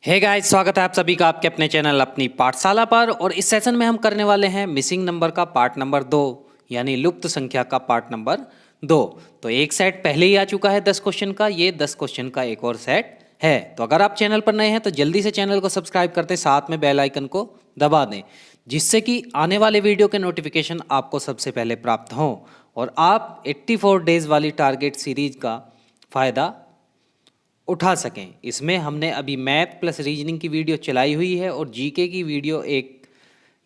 Hey guys, स्वागत है आप सभी का आपके अपने चैनल अपनी पाठशाला पर। और इस सेशन में हम करने वाले हैं मिसिंग नंबर का पार्ट नंबर 2, यानी लुप्त संख्या का पार्ट नंबर 2। तो एक सेट पहले ही आ चुका है 10 क्वेश्चन का, ये 10 क्वेश्चन का एक और सेट है। तो अगर आप चैनल पर नए हैं तो जल्दी से चैनल को सब्सक्राइब करते साथ में बेल आइकन को दबा दें, जिससे कि आने वाले वीडियो के नोटिफिकेशन आपको सबसे पहले प्राप्त हों और आप 84 डेज वाली टारगेट सीरीज का फ़ायदा उठा सकें। इसमें हमने अभी मैथ प्लस रीजनिंग की वीडियो चलाई हुई है और जीके की वीडियो 1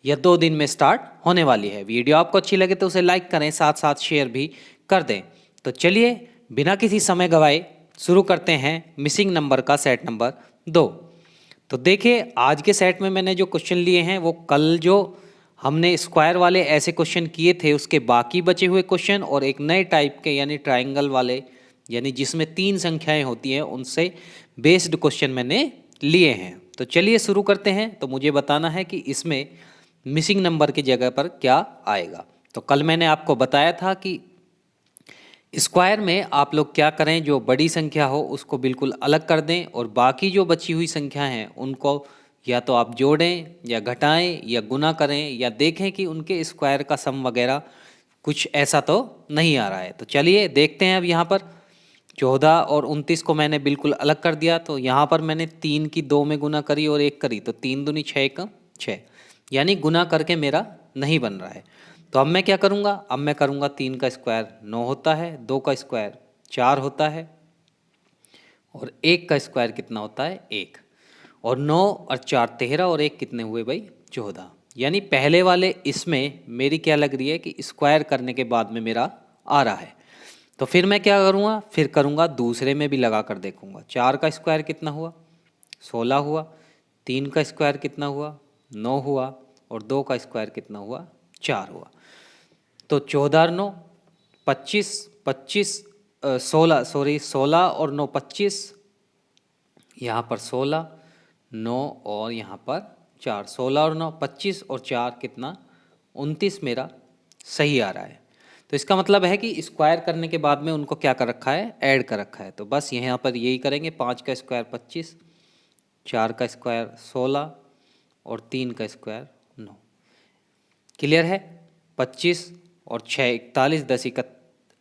या 2 दिन में स्टार्ट होने वाली है। वीडियो आपको अच्छी लगे तो उसे लाइक करें, साथ साथ शेयर भी कर दें। तो चलिए बिना किसी समय गवाए शुरू करते हैं मिसिंग नंबर का सेट नंबर 2। तो देखिए, आज के सेट में मैंने जो क्वेश्चन लिए हैं वो कल जो हमने स्क्वायर वाले ऐसे क्वेश्चन किए थे उसके बाकी बचे हुए क्वेश्चन और एक नए टाइप के यानी ट्रायंगल वाले, यानी जिसमें 3 संख्याएं होती हैं, उनसे बेस्ड क्वेश्चन मैंने लिए हैं। तो चलिए शुरू करते हैं। तो मुझे बताना है कि इसमें मिसिंग नंबर की जगह पर क्या आएगा। तो कल मैंने आपको बताया था कि स्क्वायर में आप लोग क्या करें, जो बड़ी संख्या हो उसको बिल्कुल अलग कर दें और बाकी जो बची हुई संख्या हैं उनको या तो आप जोड़ें या घटाएं या गुना करें या देखें कि उनके स्क्वायर का सम वगैरह कुछ ऐसा तो नहीं आ रहा है। तो चलिए देखते हैं। अब यहाँ पर 14 और 29 को मैंने बिल्कुल अलग कर दिया। तो यहाँ पर मैंने 3 की 2 में गुना करी और 1 करी, तो 3 दूनी 6 का 6, यानी गुना करके मेरा नहीं बन रहा है। तो अब मैं क्या करूँगा, अब मैं करूँगा 3 का स्क्वायर 9 होता है, 2 का स्क्वायर 4 होता है और 1 का स्क्वायर कितना होता है 1। और 9 और 4 13 और 1 कितने हुए भाई 14। यानी पहले वाले इसमें मेरी क्या लग रही है कि स्क्वायर करने के बाद में मेरा आ रहा है। तो फिर मैं क्या करूँगा, फिर करूँगा दूसरे में भी लगा कर देखूँगा। 4 का स्क्वायर कितना हुआ 16 हुआ, 3 का स्क्वायर कितना हुआ 9 हुआ और 2 का स्क्वायर कितना हुआ 4 हुआ। तो 14 और 9 25, 25 16 सॉरी 16 और 9 25, यहाँ पर 16 9 और यहाँ पर 4, 16 और 9 25 और 4 कितना 29 मेरा सही आ रहा है। तो इसका मतलब है कि स्क्वायर करने के बाद में उनको क्या कर रखा है, ऐड कर रखा है। तो बस यहाँ पर यही करेंगे। 5 का स्क्वायर 25, 4 का स्क्वायर 16 और 3 का स्क्वायर 9। क्लियर है। 25 और 6 41, 10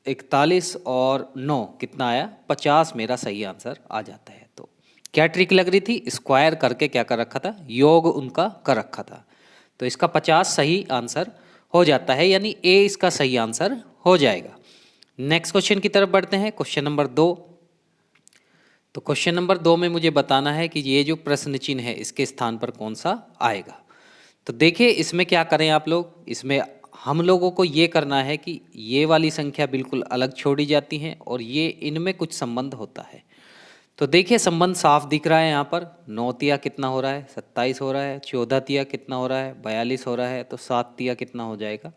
41 और 9 कितना आया 50, मेरा सही आंसर आ जाता है। तो क्या ट्रिक लग रही थी, स्क्वायर करके क्या कर रखा था, योग उनका कर रखा था। तो इसका 50 सही आंसर हो जाता है, यानी ए इसका सही आंसर हो जाएगा। नेक्स्ट क्वेश्चन की तरफ बढ़ते हैं, क्वेश्चन नंबर 2। तो क्वेश्चन नंबर 2 में मुझे बताना है कि ये जो प्रश्न चिन्ह है इसके स्थान पर कौन सा आएगा। तो देखिए इसमें क्या करें आप लोग, इसमें हम लोगों को ये करना है कि ये वाली संख्या बिल्कुल अलग छोड़ी जाती हैं और ये इनमें कुछ संबंध होता है। तो देखिए संबंध साफ दिख रहा है यहाँ पर। 9 तिया कितना हो रहा है 27 हो रहा है, 14 तिया कितना हो रहा है 42 हो रहा है, तो 7 तिया कितना हो जाएगा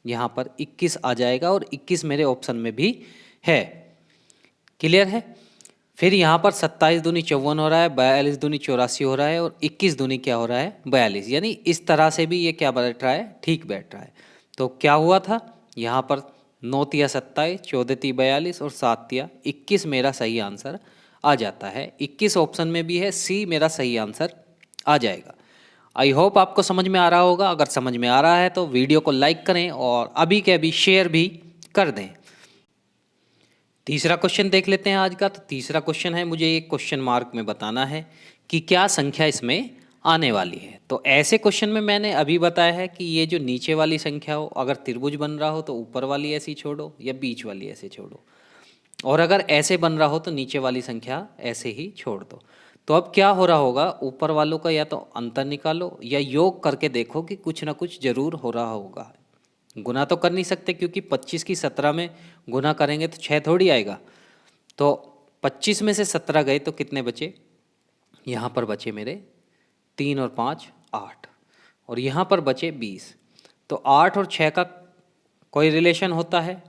यहाँ पर 21 आ जाएगा और 21 मेरे ऑप्शन में भी है। क्लियर है। फिर यहाँ पर 27 दूनी 54 हो रहा है, 42 दूनी 84 हो रहा है और 21 दूनी क्या हो रहा है 42, यानी इस तरह से भी ये क्या बैठ रहा है, ठीक बैठ रहा है। तो क्या हुआ था यहाँ पर 9 तिया 27, 14 ती 42 और 7 तिया 21 मेरा सही आंसर आ जाता है। 21 ऑप्शन में भी है, सी मेरा सही आंसर आ जाएगा। आई होप आपको समझ में आ रहा होगा। अगर समझ में आ रहा है तो वीडियो को लाइक करें और अभी के अभी शेयर भी कर दें। तीसरा क्वेश्चन देख लेते हैं आज का। तो तीसरा क्वेश्चन है, मुझे एक क्वेश्चन मार्क में बताना है कि क्या संख्या इसमें आने वाली है। तो ऐसे क्वेश्चन में मैंने अभी बताया है कि ये जो नीचे वाली संख्या हो, अगर त्रिभुज बन रहा हो तो ऊपर वाली ऐसी छोड़ो या बीच वाली ऐसे छोड़ो, और अगर ऐसे बन रहा हो तो नीचे वाली संख्या ऐसे ही छोड़ दो। तो अब क्या हो रहा होगा, ऊपर वालों का या तो अंतर निकालो या योग करके देखो कि कुछ ना कुछ जरूर हो रहा होगा। गुना तो कर नहीं सकते क्योंकि 25 की 17 में गुना करेंगे तो 6 थोड़ी आएगा। तो 25 में से 17 गए तो कितने बचे, यहाँ पर बचे मेरे 3 और 5 8 और यहाँ पर बचे 20। तो 8 और 6 का कोई रिलेशन होता है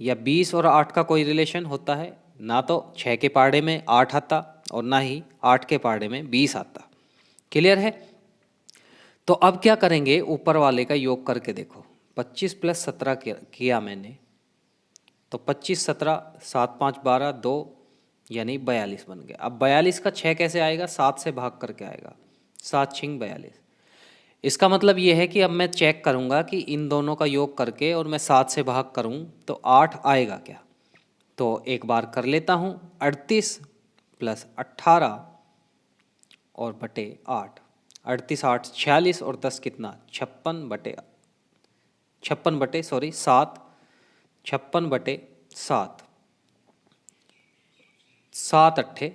या 20 और 8 का कोई रिलेशन होता है। ना तो 6 के पाड़े में 8 आता और ना ही 8 के पाड़े में 20 आता। क्लियर है। तो अब क्या करेंगे, ऊपर वाले का योग करके देखो। 25 + 17 किया मैंने, तो 25 17 7 5 12 2 यानी 42 बन गया। अब 42 का 6 कैसे आएगा, 7 से भाग करके आएगा, 7 छिंग 42। इसका मतलब ये है कि अब मैं चेक करूँगा कि इन दोनों का योग करके और मैं 7 से भाग करूँ तो 8 आएगा क्या। तो एक बार कर लेता हूँ, 38 प्लस 18 और बटे 8, 38 8 46 और 10 कितना 7, 56/7, 7 अट्ठे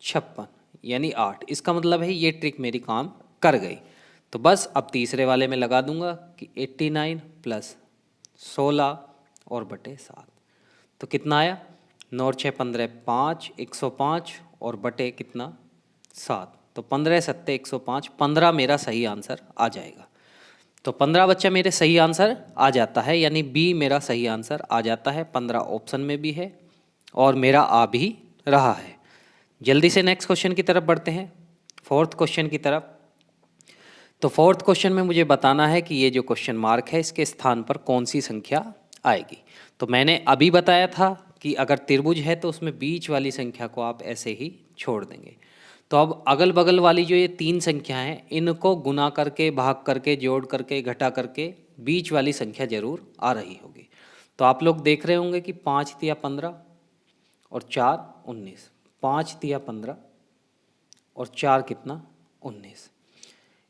56 यानी 8। इसका मतलब है ये ट्रिक मेरी काम कर गई। तो बस अब तीसरे वाले में लगा दूंगा कि 89 प्लस 16 और बटे 7, तो कितना आया 9 और 6 15 5, 105 और बटे कितना 7, तो 15 सत्ते 105, 15 मेरा सही आंसर आ जाएगा। तो 15 बच्चा मेरे सही आंसर आ जाता है, यानी बी मेरा सही आंसर आ जाता है। 15 ऑप्शन में भी है और मेरा आ भी रहा है। जल्दी से नेक्स्ट क्वेश्चन की तरफ बढ़ते हैं, फोर्थ क्वेश्चन की तरफ। तो फोर्थ क्वेश्चन में मुझे बताना है कि ये जो क्वेश्चन मार्क है इसके स्थान पर कौन सी संख्या आएगी। तो मैंने अभी बताया था कि अगर त्रिभुज है तो उसमें बीच वाली संख्या को आप ऐसे ही छोड़ देंगे। तो अब अगल बगल वाली जो ये 3 संख्या हैं इनको गुना करके, भाग करके, जोड़ करके, घटा करके बीच वाली संख्या जरूर आ रही होगी। तो आप लोग देख रहे होंगे कि 5 तिया 15 और 4 19, 5 तिया 15 और 4 कितना 19।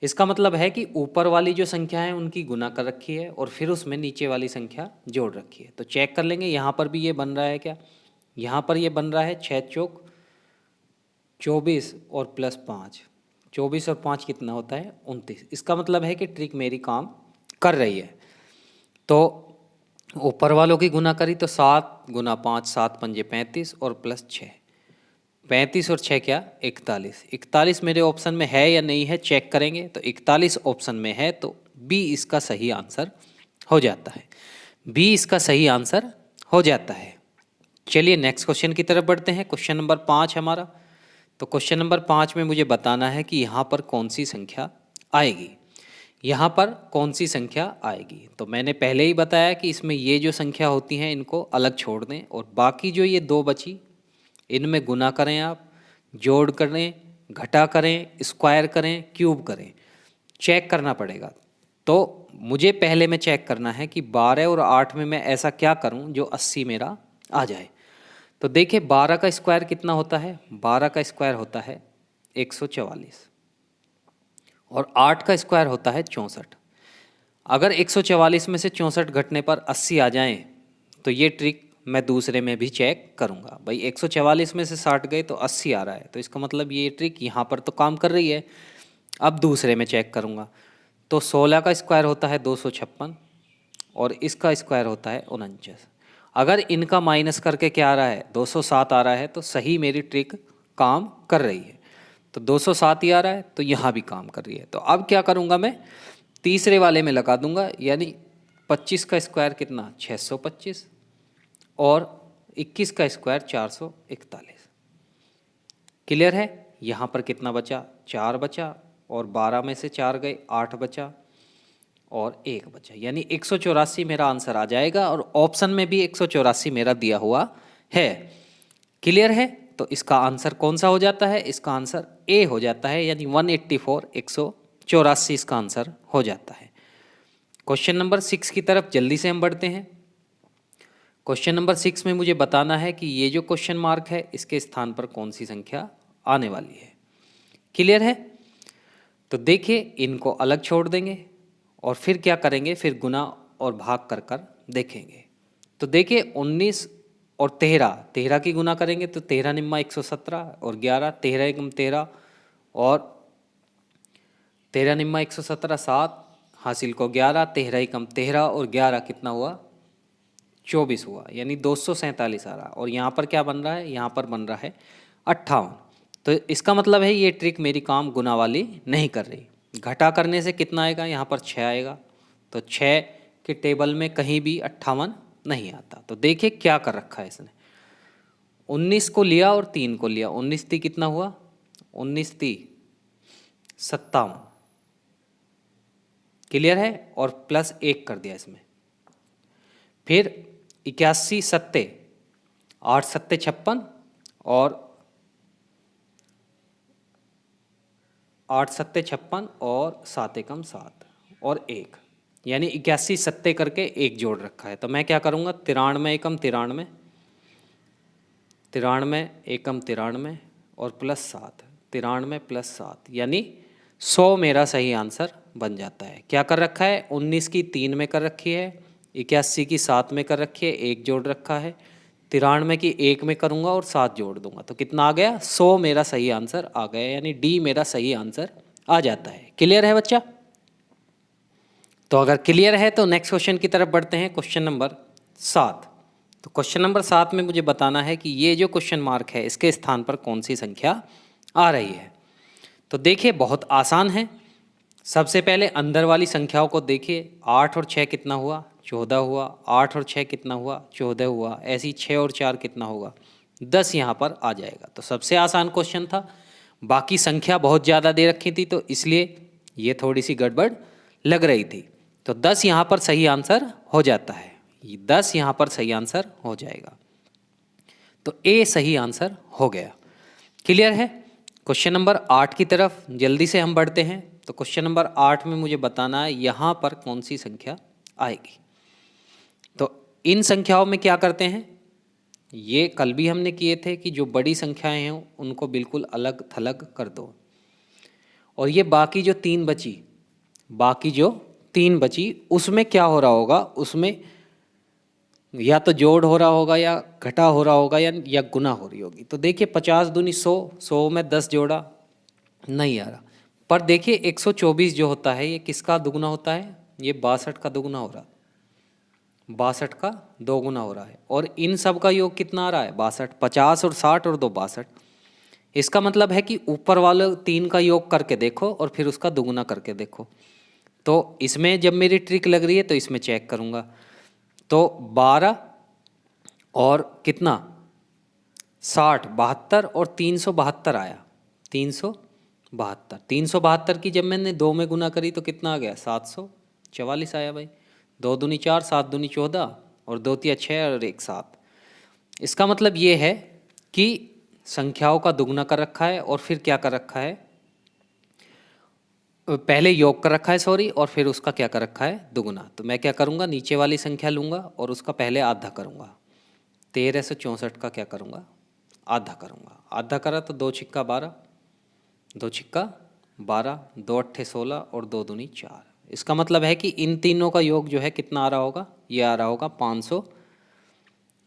इसका मतलब है कि ऊपर वाली जो संख्या है उनकी गुना कर रखी है और फिर उसमें नीचे वाली संख्या जोड़ रखी है। तो चेक कर लेंगे यहाँ पर भी ये बन रहा है क्या, यहाँ पर ये बन रहा है 6 चौक 24 और प्लस 5, 24 और 5 कितना होता है 29। इसका मतलब है कि ट्रिक मेरी काम कर रही है। तो ऊपर वालों की गुना करी तो 7 गुना 5, 7 पंजे 35 और प्लस 6, 35 और 6 क्या 41। 41 मेरे ऑप्शन में है या नहीं है चेक करेंगे। तो 41 ऑप्शन में है तो बी इसका सही आंसर हो जाता है, बी इसका सही आंसर हो जाता है। चलिए नेक्स्ट क्वेश्चन की तरफ बढ़ते हैं। क्वेश्चन नंबर 5 हमारा। तो क्वेश्चन नंबर 5 में मुझे बताना है कि यहाँ पर कौन सी संख्या आएगी, यहाँ पर कौन सी संख्या आएगी। तो मैंने पहले ही बताया कि इसमें ये जो संख्या होती हैं इनको अलग छोड़ दें और बाकी जो ये 2 बची इनमें गुना करें, आप जोड़ करें, घटा करें, स्क्वायर करें, क्यूब करें, चेक करना पड़ेगा। तो मुझे पहले में चेक करना है कि 12 और 8 में मैं ऐसा क्या करूं जो 80 मेरा आ जाए। तो देखिए 12 का स्क्वायर कितना होता है, 12 का स्क्वायर होता है 144 और 8 का स्क्वायर होता है 64। अगर 144 में से 64 घटने पर 80 आ जाएं तो ये ट्रिक मैं दूसरे में भी चेक करूंगा। भाई 144 में से 60 गए तो 80 आ रहा है, तो इसका मतलब ये ट्रिक यहाँ पर तो काम कर रही है। अब दूसरे में चेक करूंगा तो 16 का स्क्वायर होता है 256 और इसका स्क्वायर होता है 49। अगर इनका माइनस करके क्या आ रहा है 207 आ रहा है तो सही मेरी ट्रिक काम कर रही है। तो 207 ही आ रहा है तो यहाँ भी काम कर रही है। तो अब क्या करूँगा मैं तीसरे वाले में लगा दूंगा, यानी 25 का स्क्वायर कितना 625 और 21 का स्क्वायर 441। क्लियर है। यहाँ पर कितना बचा 4 बचा और 12 में से 4 गए 8 बचा और 1 बचा, यानी 184 मेरा आंसर आ जाएगा और ऑप्शन में भी 184 मेरा दिया हुआ है। क्लियर है। तो इसका आंसर कौन सा हो जाता है, इसका आंसर ए हो जाता है, यानी 184 184 इसका आंसर हो जाता है। क्वेश्चन नंबर 6 की तरफ जल्दी से हम बढ़ते हैं। क्वेश्चन नंबर 6 में मुझे बताना है कि ये जो क्वेश्चन मार्क है इसके स्थान पर कौन सी संख्या आने वाली है। क्लियर है। तो देखिए इनको अलग छोड़ देंगे और फिर क्या करेंगे, फिर गुना और भाग कर कर देखेंगे। तो देखिए 19 और 13 की गुना करेंगे तो 13 निम्मा 117 और 11, 13 एकम 13 और 13 निम्मा 117 7 हासिल को 11, 13 एकम 13 और 11 कितना हुआ 24 हुआ, यानी 247 आ रहा। और यहाँ पर क्या बन रहा है, यहाँ पर बन रहा है 58। तो इसका मतलब है ये ट्रिक मेरी काम गुना वाली नहीं कर रही। घटा करने से कितना आएगा, यहाँ पर 6 आएगा। तो 6 के टेबल में कहीं भी 58 नहीं आता। तो देखिए क्या कर रखा है इसने, 19 को लिया और 3 को लिया, 19 ती कितना हुआ 19 ती 57। क्लियर है। और प्लस 1 कर दिया इसमें। फिर 81 सत्ते 8 सत्ते 56 और 8 सत्ते 56 और 7 एकम 7 और 1, यानी 81 सत्ते करके एक जोड़ रखा है। तो मैं क्या करूँगा, 93 एकम 93, 93 एकम 93 और प्लस 7, 93 प्लस 7, यानी 100 मेरा सही आंसर बन जाता है। क्या कर रखा है, 19 की 3 में कर रखी है, 81 की 7 में कर रखी है, एक जोड़ रखा है, 93 की 1 में करूँगा और 7 जोड़ दूंगा, तो कितना आ गया, 100 मेरा सही आंसर आ गया, यानी डी मेरा सही आंसर आ जाता है। क्लियर है बच्चा? तो अगर क्लियर है तो नेक्स्ट क्वेश्चन की तरफ बढ़ते हैं, क्वेश्चन नंबर 7। तो क्वेश्चन नंबर 7 में मुझे बताना है कि ये जो क्वेश्चन मार्क है इसके स्थान पर कौन सी संख्या आ रही है। तो देखिए बहुत आसान है। सबसे पहले अंदर वाली संख्याओं को देखिए, 8 और 6 कितना हुआ, 14 हुआ, 8 और 6 कितना हुआ, 14 हुआ, ऐसी 6 और 4 कितना होगा, 10 यहाँ पर आ जाएगा। तो सबसे आसान क्वेश्चन था, बाकी संख्या बहुत ज़्यादा दे रखी थी तो इसलिए ये थोड़ी सी गड़बड़ लग रही थी। तो 10 यहाँ पर सही आंसर हो जाता है, 10 यहाँ पर सही आंसर हो जाएगा। तो ए सही आंसर हो गया। क्लियर है? क्वेश्चन नंबर 8 की तरफ जल्दी से हम बढ़ते हैं। तो क्वेश्चन नंबर 8 में मुझे बताना है यहाँ पर कौन सी संख्या आएगी। तो इन संख्याओं में क्या करते हैं, ये कल भी हमने किए थे कि जो बड़ी संख्याएं हैं उनको बिल्कुल अलग थलग कर दो, और ये बाकी जो 3 बची, बाकी जो 3 बची उसमें क्या हो रहा होगा, उसमें या तो जोड़ हो रहा होगा या घटा हो रहा होगा या गुना हो रही होगी। तो देखिए 50 दूनी 100, 100 में 10 जोड़ा नहीं आ रहा, पर देखिए 124 जो होता है ये किसका दुगुना होता है, ये 62 का दुगुना हो रहा है, 62 का 2 गुना हो रहा है। और इन सब का योग कितना आ रहा है, 62, 50 और 60 और 2 62। इसका मतलब है कि ऊपर वाले 3 का योग करके देखो और फिर उसका दुगुना करके देखो। तो इसमें जब मेरी ट्रिक लग रही है तो इसमें चेक करूँगा। तो 12 और कितना 60, 72 और 372 आया, 372, 372 की जब मैंने 2 में गुना करी तो कितना आ गया, 744 आया भाई। 2 दूनी 4, 7 दूनी 14 और 2 तिया 6 और 1 7। इसका मतलब ये है कि संख्याओं का दुगना कर रखा है और फिर क्या कर रखा है, पहले योग कर रखा है सॉरी, और फिर उसका क्या कर रखा है, दुगुना। तो मैं क्या करूँगा, नीचे वाली संख्या लूँगा और उसका पहले आधा करूँगा, 1364 का क्या करूँगा, आधा करूँगा। आधा करा तो 2 छिक्का 12, 2 छिक्का 12, 2 अट्ठे 16 और 2 दूनी 4। इसका मतलब है कि इन तीनों का योग जो है कितना आ रहा होगा, ये आ रहा होगा 500,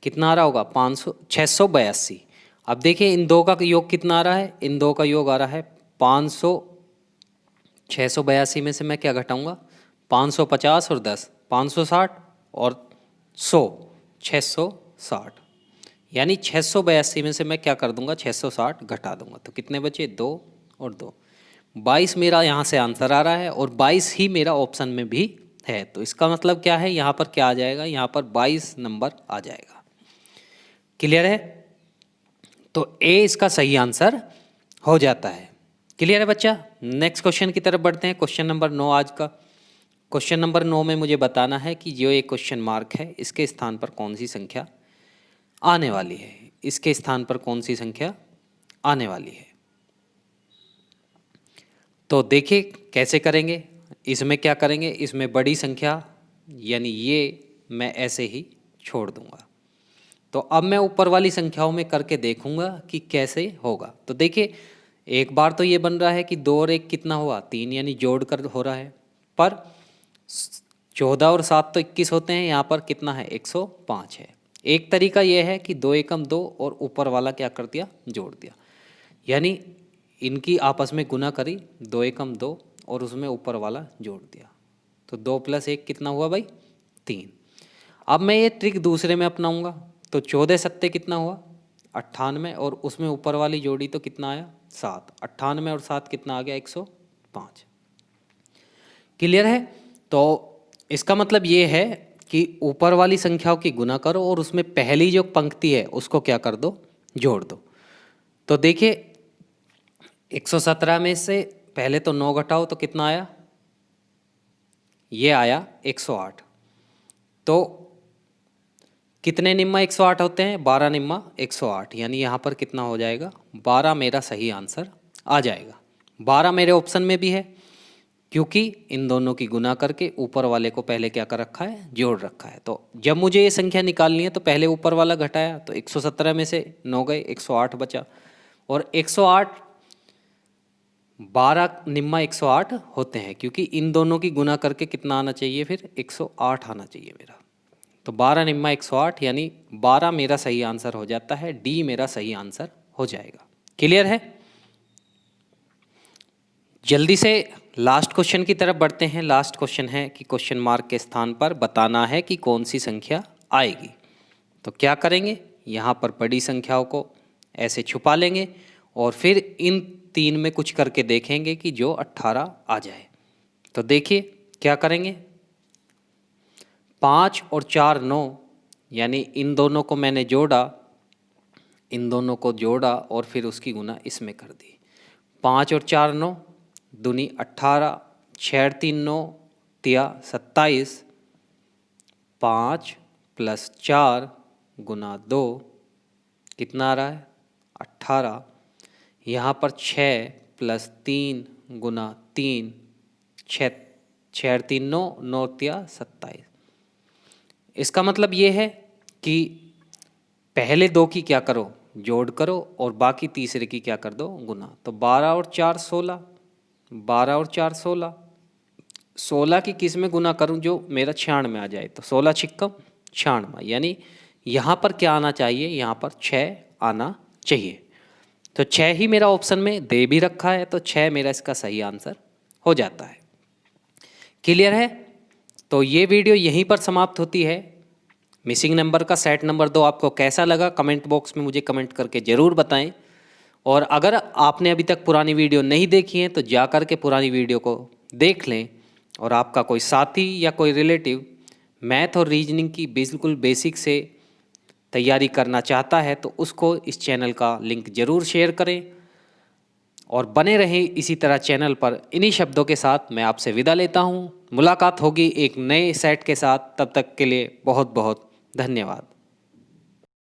कितना आ रहा होगा 500, 682। अब देखिए इन दो का योग कितना आ रहा है, इन दो का योग आ रहा है 500, 682 में से मैं क्या घटाऊंगा, 550 और 10, 560 और 100, 660, यानी 682 में से मैं क्या कर दूंगा, 660 घटा दूंगा। तो कितने बचे, 2 और 2, 22 मेरा यहाँ से आंसर आ रहा है और 22 ही मेरा ऑप्शन में भी है। तो इसका मतलब क्या है, यहाँ पर क्या आ जाएगा, यहाँ पर 22 नंबर आ जाएगा। क्लियर है? तो ए इसका सही आंसर हो जाता है। क्लियर है बच्चा? नेक्स्ट क्वेश्चन की तरफ बढ़ते हैं, क्वेश्चन नंबर 9 आज का। क्वेश्चन नंबर 9 में मुझे बताना है कि जो एक क्वेश्चन मार्क है इसके स्थान पर कौन सी संख्या आने वाली है, इसके स्थान पर कौन सी संख्या आने वाली है। तो देखिए कैसे करेंगे, इसमें क्या करेंगे, इसमें बड़ी संख्या यानी ये मैं ऐसे ही छोड़ दूंगा। तो अब मैं ऊपर वाली संख्याओं में करके देखूंगा कि कैसे होगा। तो देखिए एक बार तो ये बन रहा है कि 2 और 1 कितना हुआ, 3, यानी जोड़ कर हो रहा है, पर 14 और 7 तो 21 होते हैं, यहाँ पर कितना है, 105 है। एक तरीका यह है कि 2 एकम 2 और ऊपर वाला क्या कर दिया, जोड़ दिया, यानी इनकी आपस में गुना करी, 2 एकम 2 और उसमें ऊपर वाला जोड़ दिया। तो 2 + 1 कितना हुआ भाई, 3। अब मैं ये ट्रिक दूसरे में अपनाऊंगा। तो 14 सत्ते कितना हुआ, 98, और उसमें ऊपर वाली जोड़ी तो कितना आया, 7। 98 और 7 कितना आ गया, 105। क्लियर है? तो इसका मतलब ये है कि ऊपर वाली संख्याओं की गुना करो और उसमें पहली जो पंक्ति है उसको क्या कर दो, जोड़ दो। तो देखिए 117 में से पहले तो 9 घटाओ तो कितना आया, ये आया 108। तो कितने निम्मा 108 होते हैं, 12 निम्मा 108, यानी यहाँ पर कितना हो जाएगा, 12 मेरा सही आंसर आ जाएगा। 12 मेरे ऑप्शन में भी है क्योंकि इन दोनों की गुना करके ऊपर वाले को पहले क्या कर रखा है, जोड़ रखा है। तो जब मुझे ये संख्या निकालनी है तो पहले ऊपर वाला घटाया, तो 117 में से 9 गए, 108 बचा। और 108 12 निम्मा 108 होते हैं क्योंकि इन दोनों की गुना करके कितना आना चाहिए, फिर 108 आना चाहिए मेरा। तो 12 निम्मा 108 यानी 12 मेरा सही आंसर हो जाता है, डी मेरा सही आंसर हो जाएगा। क्लियर है? जल्दी से लास्ट क्वेश्चन की तरफ बढ़ते हैं। लास्ट क्वेश्चन है कि क्वेश्चन मार्क के स्थान पर बताना है कि कौन सी संख्या आएगी। तो क्या करेंगे, यहाँ पर बड़ी संख्याओं को ऐसे छुपा लेंगे और फिर इन 3 में कुछ करके देखेंगे कि जो 18 आ जाए। तो देखिए क्या करेंगे, 5 और 4 9, यानी इन दोनों को मैंने जोड़ा, इन दोनों को जोड़ा और फिर उसकी गुना इसमें कर दी। 5 और 4 9 दूनी 18, 6 3 9 तिया 27, 5 + 4 गुना 2 कितना आ रहा है, 18। यहाँ पर 6 + 3 गुना 3, 6 3 9 9 तिया 27। इसका मतलब ये है कि पहले 2 की क्या करो, जोड़ करो और बाकी तीसरे की क्या कर दो, गुना। तो 12 और 4 16, 12 और 4 16, 16 की किस में गुना करूं जो मेरा 96 में आ जाए। तो 16 छिक्कम 96, यानी यहाँ पर क्या आना चाहिए, यहाँ पर 6 आना चाहिए। तो 6 ही मेरा ऑप्शन में दे भी रखा है, तो 6 मेरा इसका सही आंसर हो जाता है। क्लियर है? तो ये वीडियो यहीं पर समाप्त होती है। मिसिंग नंबर का सेट नंबर 2 आपको कैसा लगा, कमेंट बॉक्स में मुझे कमेंट करके ज़रूर बताएं। और अगर आपने अभी तक पुरानी वीडियो नहीं देखी है तो जा कर के पुरानी वीडियो को देख लें। और आपका कोई साथी या कोई रिलेटिव मैथ और रीजनिंग की बिल्कुल बेसिक से तैयारी करना चाहता है तो उसको इस चैनल का लिंक ज़रूर शेयर करें। और बने रहें इसी तरह चैनल पर। इन्हीं शब्दों के साथ मैं आपसे विदा लेता हूँ। मुलाकात होगी एक नए सेट के साथ, तब तक के लिए बहुत बहुत धन्यवाद।